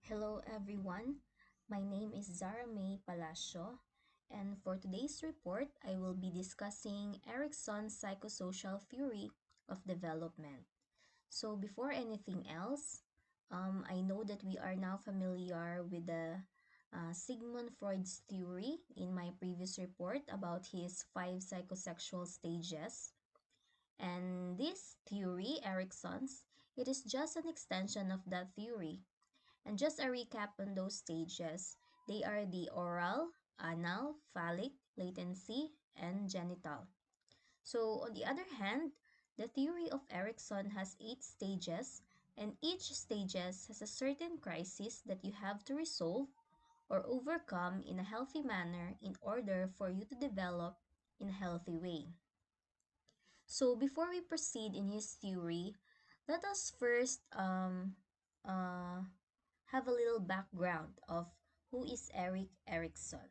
Hello everyone, my name is Zara May Palacio, and for today's report, I will be discussing Erikson's psychosocial theory of development. So before anything else, I know that we are now familiar with the Sigmund Freud's theory in my previous report about his five psychosexual stages. And this theory, Erikson's, it is just an extension of that theory. And just a recap on those stages, they are the oral, anal, phallic, latency, and genital. So on the other hand, the theory of Erikson has 8 stages, and each stages has a certain crisis that you have to resolve or overcome in a healthy manner in order for you to develop in a healthy way. So before we proceed in his theory, let us first uh, have a little background of who is Erik Erikson.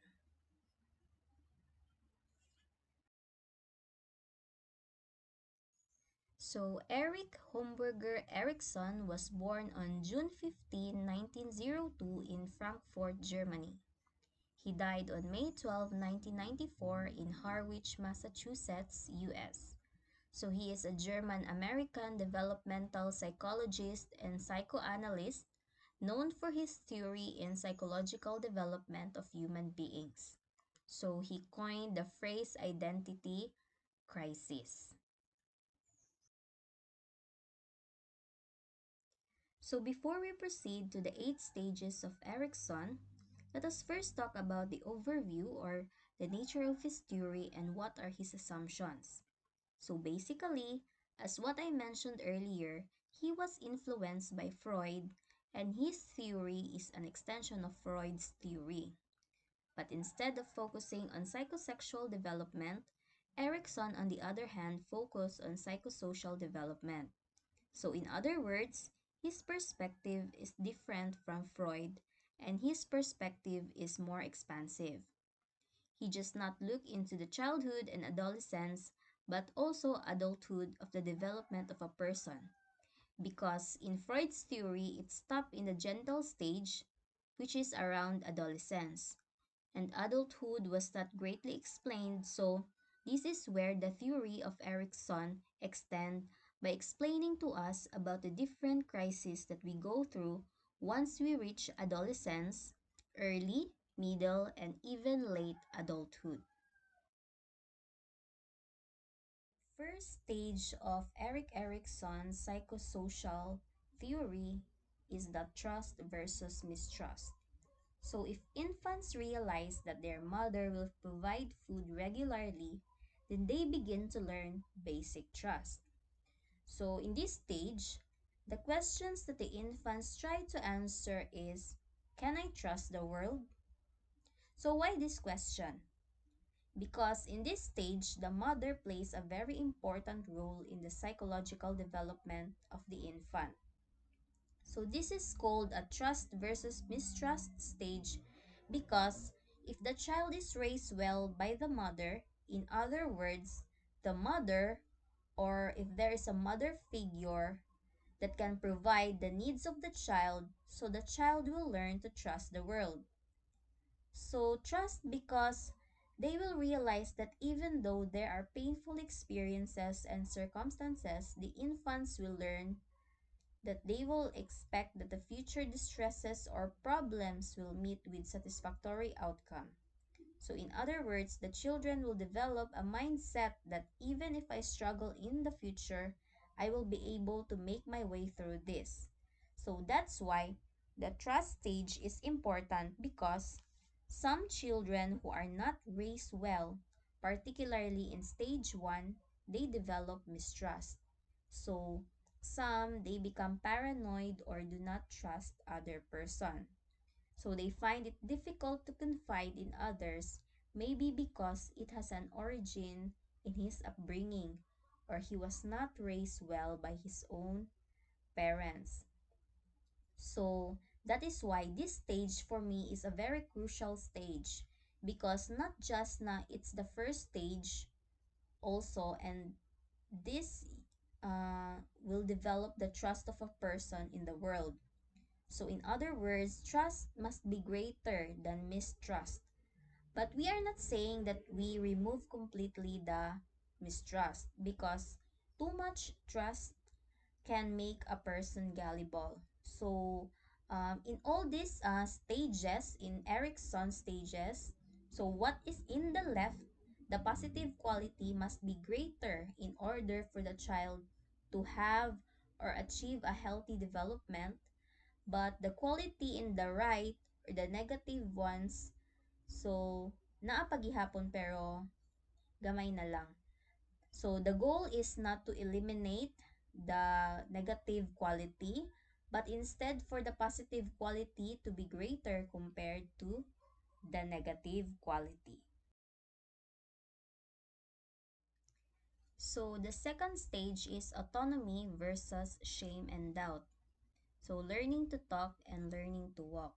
So Erik Homburger Erikson was born on June 15, 1902 in Frankfurt, Germany. He died on May 12, 1994 in Harwich, Massachusetts, US. So he is a German-American developmental psychologist and psychoanalyst known for his theory in psychological development of human beings. So he coined the phrase identity crisis. So before we proceed to the 8 stages of Erikson, let us first talk about the overview or the nature of his theory and what are his assumptions. So basically, as what I mentioned earlier, he was influenced by Freud and his theory is an extension of Freud's theory. But instead of focusing on psychosexual development, Erikson on the other hand focused on psychosocial development. So in other words, his perspective is different from Freud and his perspective is more expansive. He just not look into the childhood and adolescence, but also adulthood of the development of a person. Because in Freud's theory, it stopped in the genital stage, which is around adolescence. And adulthood was not greatly explained, so this is where the theory of Erikson extend by explaining to us about the different crises that we go through once we reach adolescence, early, middle, and even late adulthood. First stage of Erik Erikson's psychosocial theory is the trust versus mistrust. So if infants realize that their mother will provide food regularly, then they begin to learn basic trust. So in this stage, the questions that the infants try to answer is, can I trust the world? So why this question? Because in this stage, the mother plays a very important role in the psychological development of the infant. So this is called a trust versus mistrust stage because if the child is raised well by the mother, in other words, the mother, or if there is a mother figure that can provide the needs of the child, so the child will learn to trust the world. So trust because they will realize that even though there are painful experiences and circumstances, the infants will learn that they will expect that the future distresses or problems will meet with satisfactory outcome. So in other words, the children will develop a mindset that even if I struggle in the future, I will be able to make my way through this. So that's why the trust stage is important because some children who are not raised well, particularly in stage 1, they develop mistrust. So some they become paranoid or do not trust other person. So they find it difficult to confide in others, maybe because it has an origin in his upbringing or he was not raised well by his own parents. So that is why this stage for me is a very crucial stage because not just na it's the first stage also and this will develop the trust of a person in the world. So, in other words, trust must be greater than mistrust. But we are not saying that we remove completely the mistrust because too much trust can make a person gullible. So, in all these stages, in Erikson's stages, so what is in the left, the positive quality must be greater in order for the child to have or achieve a healthy development, but the quality in the right or the negative ones, so naapagihapon pero gamay na lang. So the goal is not to eliminate the negative quality, but instead for the positive quality to be greater compared to the negative quality. So the second stage is autonomy versus shame and doubt. So learning to talk and learning to walk.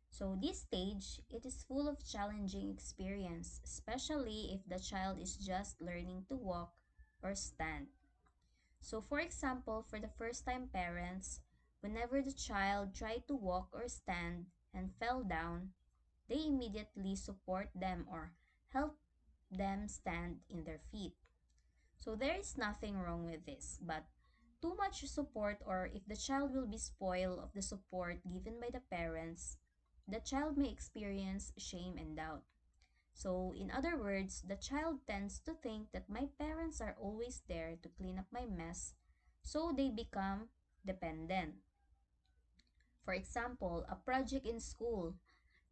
So this stage, it is full of challenging experience, especially if the child is just learning to walk or stand. So for example, for the first time parents, whenever the child tried to walk or stand and fell down, they immediately support them or help them stand in their feet. So there is nothing wrong with this, but too much support or if the child will be spoiled of the support given by the parents, the child may experience shame and doubt. So, in other words, the child tends to think that my parents are always there to clean up my mess, so they become dependent. For example, a project in school,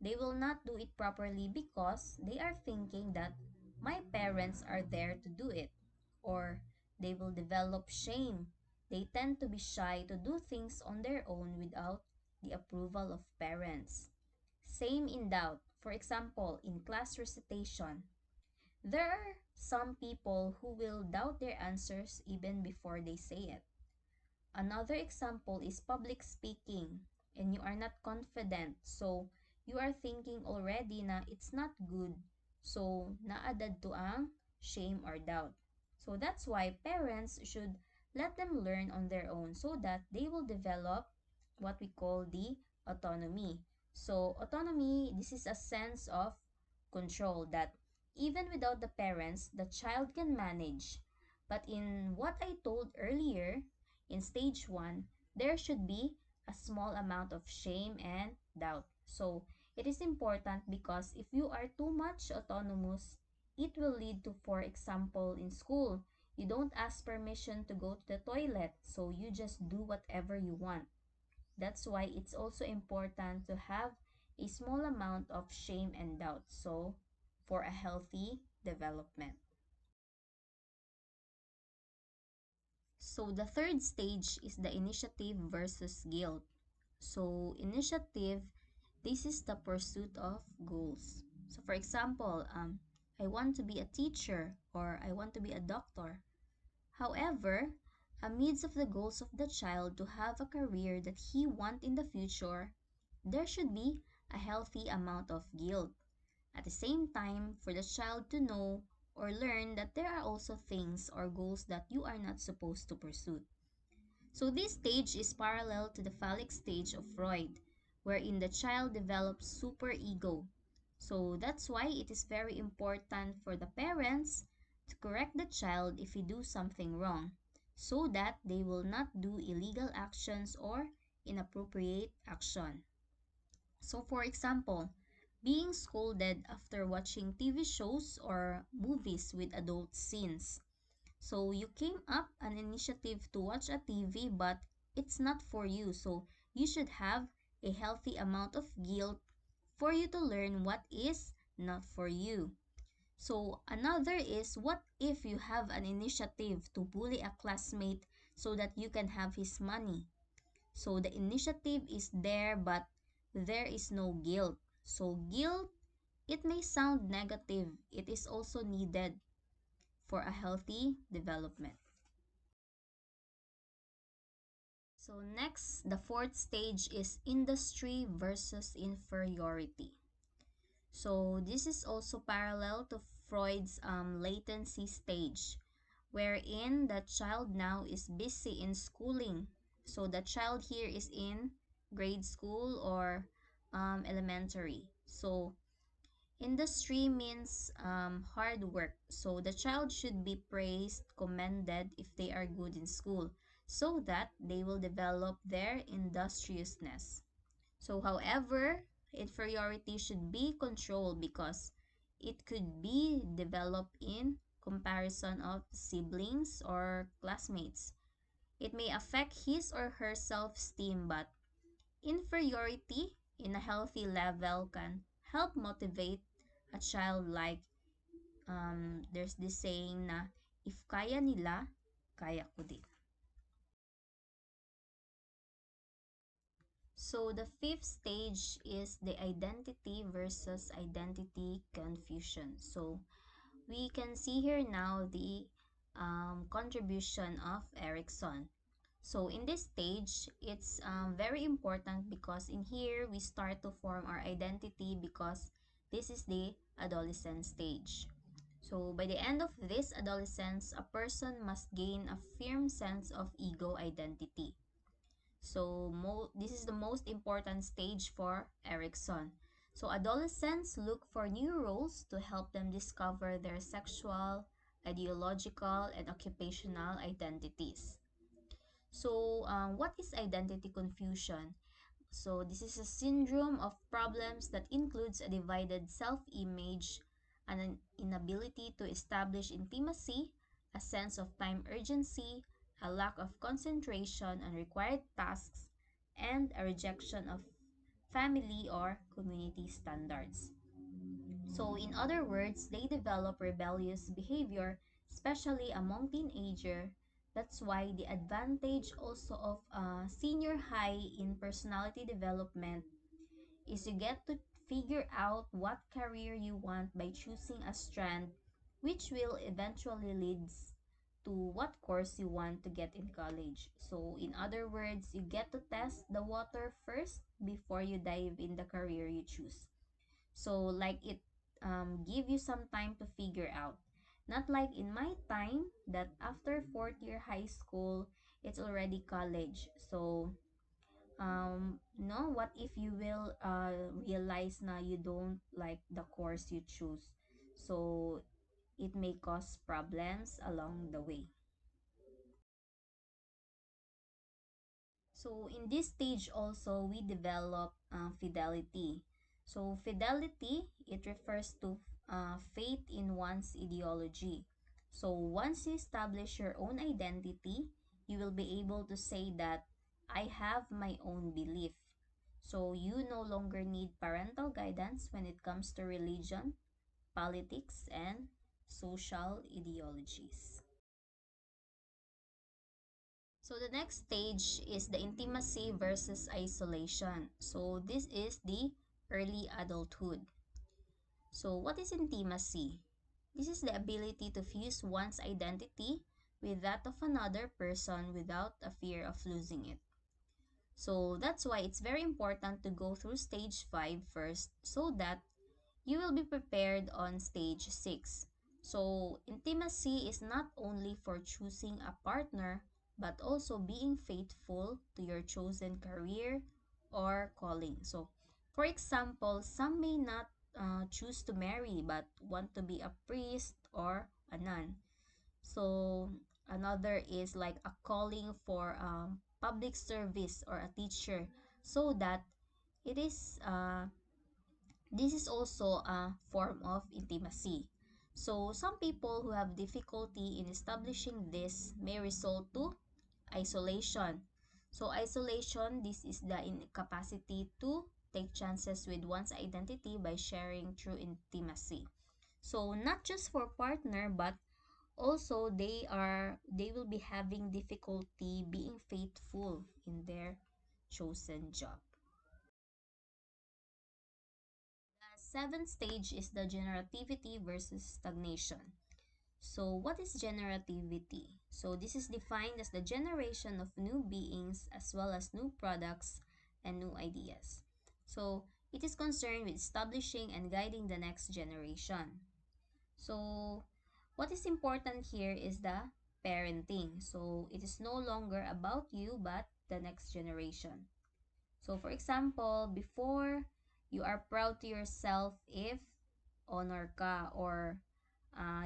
they will not do it properly because they are thinking that my parents are there to do it, or they will develop shame. They tend to be shy to do things on their own without the approval of parents. Same in doubt. For example, in class recitation, there are some people who will doubt their answers even before they say it. Another example is public speaking and you are not confident. So, you are thinking already na it's not good. So, naadad to ang shame or doubt. So, that's why parents should let them learn on their own so that they will develop what we call the autonomy. So, autonomy, this is a sense of control that even without the parents, the child can manage. But in what I told earlier, in stage 1, there should be a small amount of shame and doubt. So, it is important because if you are too much autonomous, it will lead to, for example, in school, you don't ask permission to go to the toilet, so you just do whatever you want. That's why it's also important to have a small amount of shame and doubt. So, for a healthy development. So, the third stage is the initiative versus guilt. So, initiative, this is the pursuit of goals. So, for example, I want to be a teacher or I want to be a doctor. However, amidst of the goals of the child to have a career that he want in the future, there should be a healthy amount of guilt. At the same time, for the child to know or learn that there are also things or goals that you are not supposed to pursue. So this stage is parallel to the phallic stage of Freud, wherein the child develops superego. So that's why it is very important for the parents to correct the child if he do something wrong, so that they will not do illegal actions or inappropriate action. So for example, being scolded after watching TV shows or movies with adult scenes. So you came up an initiative to watch a TV but it's not for you. So you should have a healthy amount of guilt for you to learn what is not for you. So another is what if you have an initiative to bully a classmate so that you can have his money. So the initiative is there but there is no guilt. So guilt, it may sound negative. It is also needed for a healthy development. So next, the fourth stage is industry versus inferiority. So this is also parallel to Freud's latency stage, wherein the child now is busy in schooling. So the child here is in grade school, or elementary. So industry means hard work. So the child should be praised, commended if they are good in school, so that they will develop their industriousness. So, however, inferiority should be controlled because it could be developed in comparison of siblings or classmates. It may affect his or her self-esteem, but inferiority in a healthy level can help motivate a child, like there's this saying na if kaya nila, kaya ko din. So the fifth stage is the identity versus identity confusion. So we can see here now the contribution of Erikson. So in this stage, it's very important because in here we start to form our identity because this is the adolescent stage. So by the end of this adolescence, a person must gain a firm sense of ego identity. So this is the most important stage for Erikson. So adolescents look for new roles to help them discover their sexual, ideological, and occupational identities. So what is identity confusion? So this is a syndrome of problems that includes a divided self-image, an inability to establish intimacy, a sense of time urgency, a lack of concentration on required tasks, and a rejection of family or community standards. So in other words, they develop rebellious behavior, especially among teenagers. That's why the advantage also of senior high in personality development is you get to figure out what career you want by choosing a strand, which will eventually leads to what course you want to get in college. So in other words, you get to test the water first before you dive in the career you choose. So like it give you some time to figure out. Not like in my time that after fourth year high school, it's already college. So no, what if you will realize na you don't like the course you choose? So it may cause problems along the way. So in this stage also, we develop fidelity. So fidelity, it refers to faith in one's ideology. So once you establish your own identity, you will be able to say that I have my own belief. So you no longer need parental guidance when it comes to religion, politics, and social ideologies. So the next stage is the intimacy versus isolation. So this is the early adulthood. So what is intimacy? This is the ability to fuse one's identity with that of another person without a fear of losing it. So that's why it's very important to go through stage 5 first so that you will be prepared on stage 6. So, intimacy is not only for choosing a partner, but also being faithful to your chosen career or calling. So, for example, some may not choose to marry but want to be a priest or a nun. So, another is like a calling for public service or a teacher, so that it is this is also a form of intimacy. So some people who have difficulty in establishing this may result to isolation. So isolation, this is the incapacity to take chances with one's identity by sharing true intimacy. So not just for partner, but also they will be having difficulty being faithful in their chosen job. The seventh stage is the generativity versus stagnation. So what is generativity? So this is defined as the generation of new beings as well as new products and new ideas. So it is concerned with establishing and guiding the next generation. So what is important here is the parenting. So it is no longer about you but the next generation. So, for example, before you are proud to yourself if honor ka or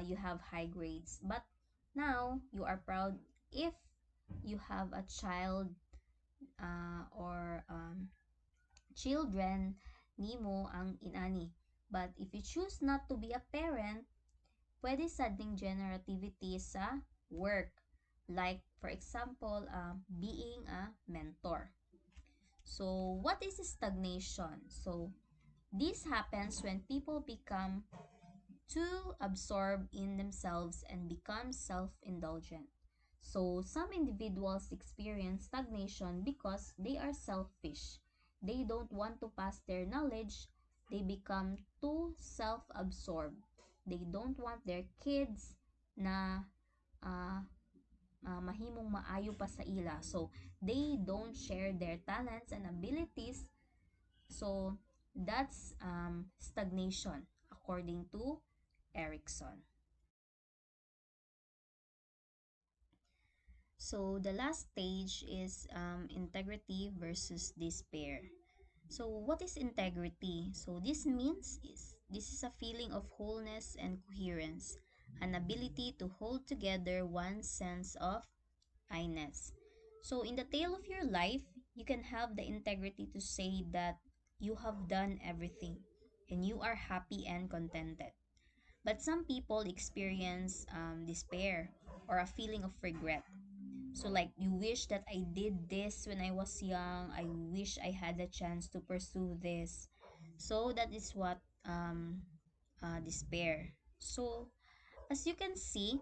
you have high grades. But now you are proud if you have a child or children, nimo ang inani. But if you choose not to be a parent, pwede sad ning generativity sa work. Like, for example, being a mentor. So, what is stagnation? So, this happens when people become too absorbed in themselves and become self-indulgent. So, some individuals experience stagnation because they are selfish. They don't want to pass their knowledge. They become too self-absorbed. They don't want their kids na uh, mahimong maayo pa sa ila. So, they don't share their talents and abilities. So, that's stagnation according to Erikson. So, the last stage is integrity versus despair. So, what is integrity? So, this is a feeling of wholeness and coherence, an ability to hold together one's sense of I-ness. So, in the tale of your life, you can have the integrity to say that you have done everything and you are happy and contented. But some people experience despair or a feeling of regret. So, like, you wish that I did this when I was young. I wish I had a chance to pursue this. So, that is what despair. So, as you can see,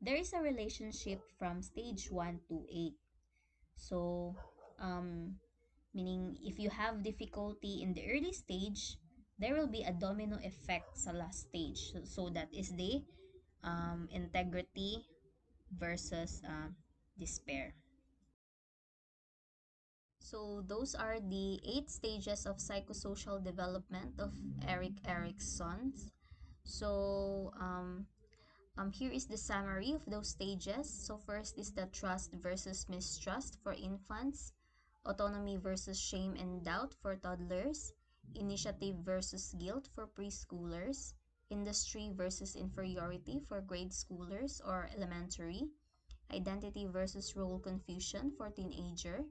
there is a relationship from stage 1 to 8. So, um, meaning if you have difficulty in the early stage, there will be a domino effect sa last stage. So that is the integrity versus despair. So those are the 8 stages of psychosocial development of Erikson. So here is the summary of those stages. So first is the trust versus mistrust for infants, autonomy versus shame and doubt for toddlers, initiative versus guilt for preschoolers, industry versus inferiority for grade schoolers or elementary, identity versus role confusion for teenager,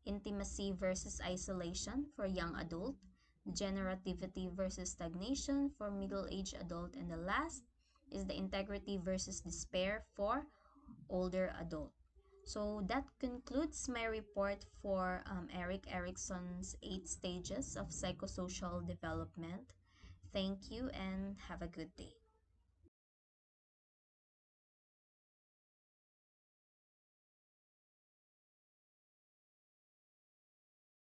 intimacy versus isolation for young adult, generativity versus stagnation for middle-aged adult, and the last is the integrity versus despair for older adult. So that concludes my report for Erik Erikson's 8 stages of psychosocial development. Thank you and have a good day.